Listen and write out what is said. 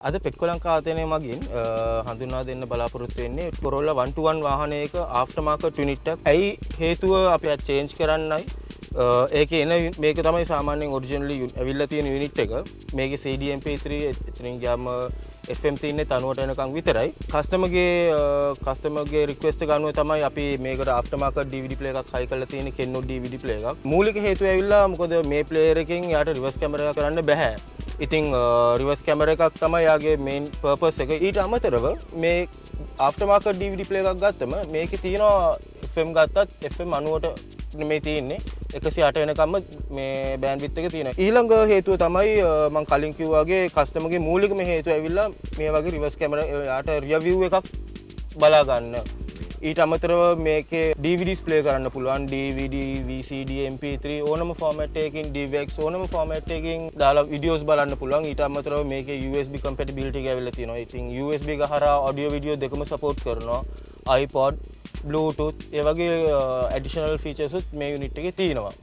අද පෙට්කොලංකා ආයතනය මගින් හඳුන්වා දෙන්න බලාපොරොත්තු වෙන්නේ Corolla 121 වාහනයක ආෆ්ටර් මාකට් යුනිට් එකක්. ඇයි හේතුව අපි අද චේන්ජ් කරන්නයි. ඒකේ එන මේක තමයි සාමාන්‍යයෙන් ඔරිජිනලි ඇවිල්ලා තියෙන යුනිට් එක. මේකේ CD MP3 එතනින් ගියාම FM තියෙන්නේ 90ට එනකම් විතරයි. කස්ටමර්ගේ රික්වෙස්ට් එක අනුව තමයි අපි මේකට ආෆ්ටර් මාකට් DVD ප්ලේයර් එකක් හයි කරලා තියෙන්නේ Kenwood DVD ප්ලේයර් එකක්. මූලික හේතුව ඇවිල්ලා මොකද මේ ප්ලේයර් එකෙන් යාට රිවර්ස් කැමරා කරන්න බෑ. ඉතින් රිවර්ස් කැමරා එකක් තමයි යාගේ මේන් පර්පස් එක. ඊට අමතරව මේ ආෆ්ටර් මාකට් DVD ප්ලේයර් එකක් ගත්තම මේකේ තියෙනවා FM ගත්තත් FM 90ට නෙමෙයි තියෙන්නේ 108 වෙනකම්ම මේ බෑන්ඩ්විඩ්ත් එක තියෙනවා. ඊළඟ හේතුව තමයි මම කලින් කිව්වා වගේ කස්ටමර්ගේ මූලිකම හේතුව ඇවිල්ලා මේ වගේ රිවර්ස් කැමරා යාට රියවිව් එකක් බලා ගන්න. ඊට අමතරව මේකේ DVDs ප්ලේ කරන්න පුළුවන්. DVD, VCD, MP3 ඕනම ෆෝමැට් එකකින් DVX ඕනම ෆෝමැට් එකකින් දාලා වීඩියෝස් බලන්න පුළුවන්. ඊට අමතරව මේකේ USB compatibility එක ඇවිල්ලා තියෙනවා. ඉතින් USB එක හරහා ඔඩියෝ වීඩියෝ දෙකම සපෝට් කරනවා. iPod, Bluetooth ඒ වගේ additional features උත් මේ යුනිට් එකේ තියෙනවා.